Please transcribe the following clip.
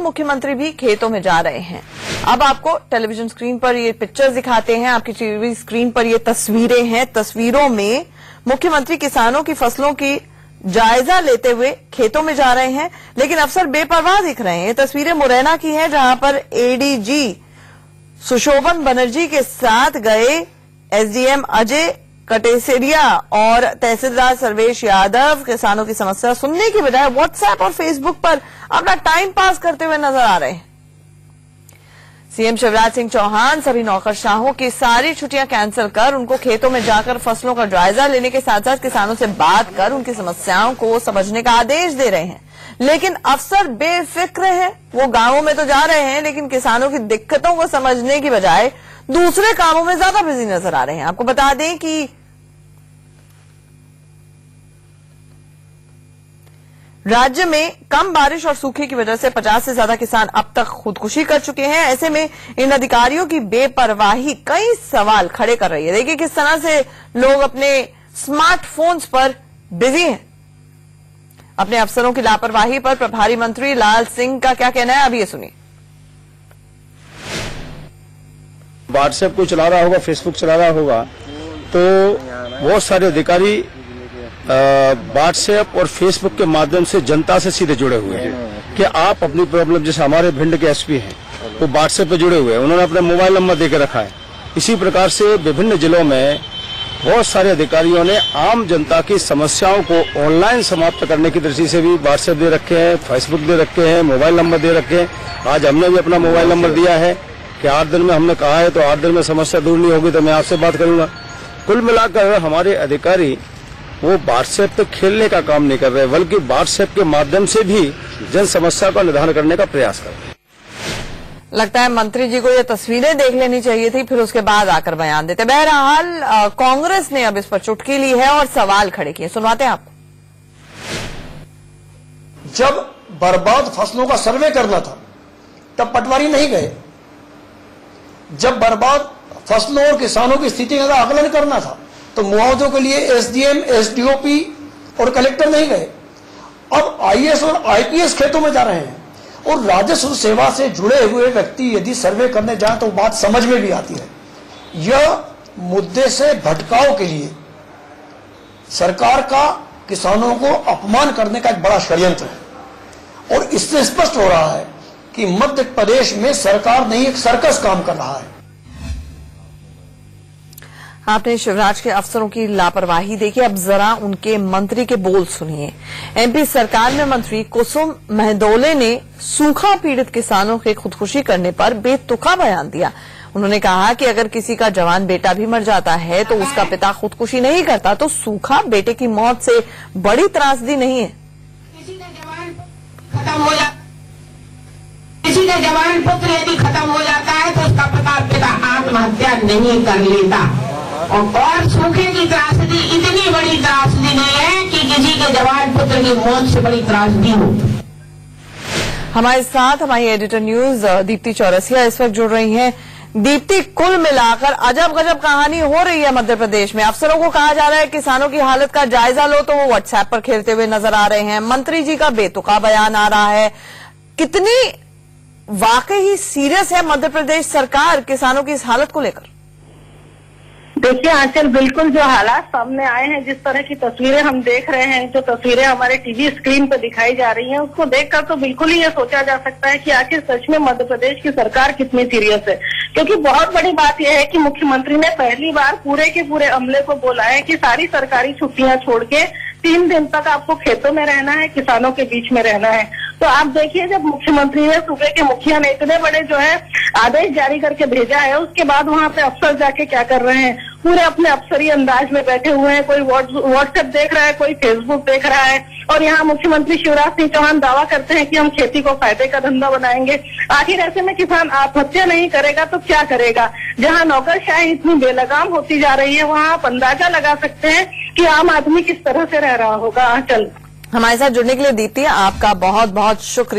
मुख्यमंत्री भी खेतों में जा रहे हैं। अब आपको टेलीविजन स्क्रीन पर ये पिक्चर्स दिखाते हैं, आपकी टीवी स्क्रीन पर ये तस्वीरें हैं। तस्वीरों में मुख्यमंत्री किसानों की फसलों की जायजा लेते हुए खेतों में जा रहे हैं, लेकिन अफसर बेपरवाह दिख रहे हैं। ये तस्वीरें मुरैना की हैं, जहां पर एडीजी सुशोभन बनर्जी के साथ गए एसडीएम अजय कटेसरिया और तहसीलदार सर्वेश यादव किसानों की समस्या सुनने की बजाय व्हाट्सएप और फेसबुक पर अपना टाइम पास करते हुए नजर आ रहे हैं। सीएम शिवराज सिंह चौहान सभी नौकरशाहों की सारी छुट्टियां कैंसिल कर उनको खेतों में जाकर फसलों का जायजा लेने के साथ साथ किसानों से बात कर उनकी समस्याओं को समझने का आदेश दे रहे हैं। लेकिन अफसर बेफिक्र हैं, वो गांवों में तो जा रहे हैं लेकिन किसानों की दिक्कतों को समझने की बजाय दूसरे कामों में ज्यादा बिजी नजर आ रहे हैं। आपको बता दें कि राज्य में कम बारिश और सूखे की वजह से 50 से ज्यादा किसान अब तक खुदकुशी कर चुके हैं। ऐसे में इन अधिकारियों की बेपरवाही कई सवाल खड़े कर रही है। देखिए किस तरह से लोग अपने स्मार्टफोन्स पर बिजी हैं। अपने अफसरों की लापरवाही पर प्रभारी मंत्री लाल सिंह का क्या कहना है, अब ये सुनिए। व्हाट्सएप को चला रहा होगा, फेसबुक चला रहा होगा, तो बहुत सारे अधिकारी व्हाट्सएप और फेसबुक के माध्यम से जनता से सीधे जुड़े हुए हैं कि आप अपनी प्रॉब्लम, जैसे हमारे भिंड के एसपी हैं वो व्हाट्सएप पे जुड़े हुए हैं, उन्होंने अपना मोबाइल नंबर देकर रखा है। इसी प्रकार से विभिन्न जिलों में बहुत सारे अधिकारियों ने आम जनता की समस्याओं को ऑनलाइन समाप्त करने की दृष्टि से भी व्हाट्सएप दे रखे हैं, फेसबुक दे रखे हैं, मोबाइल नंबर दे रखे हैं। आज हमने भी अपना मोबाइल नंबर दिया है कि 8 दिन में, हमने कहा है तो 8 दिन में समस्या दूर नहीं होगी तो मैं आपसे बात करूंगा। कुल मिलाकर हमारे अधिकारी वो व्हाट्सएप पे खेलने का काम नहीं कर रहे, बल्कि व्हाट्सएप के माध्यम से भी जन समस्या का निदान करने का प्रयास कर रहे हैं। लगता है मंत्री जी को ये तस्वीरें देख लेनी चाहिए थी, फिर उसके बाद आकर बयान देते। बहरहाल कांग्रेस ने अब इस पर चुटकी ली है और सवाल खड़े किए, सुनवाते हैं आपको। जब बर्बाद फसलों का सर्वे करना था तब पटवारी नहीं गए। जब बर्बाद फसलों और किसानों की स्थिति का आकलन करना था तो मुआवजों के लिए एसडीएम, एसडीओपी और कलेक्टर नहीं गए। अब आईएएस और आईपीएस खेतों में जा रहे हैं और राजस्व सेवा से जुड़े हुए व्यक्ति यदि सर्वे करने जाए तो बात समझ में भी आती है। यह मुद्दे से भटकाव के लिए सरकार का किसानों को अपमान करने का एक बड़ा षड्यंत्र है और इससे स्पष्ट हो रहा है कि मध्य प्रदेश में सरकार नहीं एक सर्कस काम कर रहा है। आपने शिवराज के अफसरों की लापरवाही देखी, अब जरा उनके मंत्री के बोल सुनिए। एमपी सरकार में मंत्री कुसुम महदौले ने सूखा पीड़ित किसानों के खुदकुशी करने पर बेतुका बयान दिया। उन्होंने कहा कि अगर किसी का जवान बेटा भी मर जाता है तो उसका पिता खुदकुशी नहीं करता, तो सूखा बेटे की मौत से बड़ी त्रासदी नहीं है। किसी का जवान खत्म हो जाता, किसी का जवान पुत्र यदि खत्म हो जाता है तो उसका पिता आत्महत्या नहीं कर लेता। और सूखे की त्रासदी इतनी बड़ी त्रासदी नहीं है कि किसी के जवान पुत्र की मौत से बड़ी त्रासदी हो। हमारे साथ हमारी एडिटर न्यूज दीप्ति चौरसिया इस वक्त जुड़ रही हैं। दीप्ति, कुल मिलाकर अजब गजब कहानी हो रही है मध्य प्रदेश में। अफसरों को कहा जा रहा है किसानों की हालत का जायजा लो तो वो व्हाट्सएप पर खेलते हुए नजर आ रहे हैं। मंत्री जी का बेतुका बयान आ रहा है। कितनी वाकई सीरियस है मध्य प्रदेश सरकार किसानों की इस हालत को लेकर? देखिए आंचल, बिल्कुल जो हालात सामने आए हैं, जिस तरह की तस्वीरें हम देख रहे हैं, जो तस्वीरें हमारे टीवी स्क्रीन पर दिखाई जा रही हैं, उसको देखकर तो बिल्कुल ही ये सोचा जा सकता है कि आखिर सच में मध्य प्रदेश की सरकार कितनी सीरियस है। क्योंकि बहुत बड़ी बात यह है कि मुख्यमंत्री ने पहली बार पूरे के पूरे अमले को बोला है कि सारी सरकारी छुट्टियां छोड़ के 3 दिन तक आपको खेतों में रहना है, किसानों के बीच में रहना है। तो आप देखिए, जब मुख्यमंत्री ने सूबे के मुखिया ने इतने बड़े जो है आदेश जारी करके भेजा है, उसके बाद वहां पे अफसर जाके क्या कर रहे हैं, पूरे अपने अफसरी अंदाज में बैठे हुए हैं। कोई व्हाट्सएप देख रहा है, कोई फेसबुक देख रहा है। और यहाँ मुख्यमंत्री शिवराज सिंह चौहान दावा करते हैं कि हम खेती को फायदे का धंधा बनाएंगे। आखिर ऐसे में किसान आत्महत्या नहीं करेगा तो क्या करेगा? जहाँ नौकरशाही इतनी बेलगाम होती जा रही है, वहाँ आप अंदाजा लगा सकते हैं कि आम आदमी किस तरह से रह रहा होगा। आंचल, हमारे साथ जुड़ने के लिए दीप्ति आपका बहुत बहुत शुक्रिया।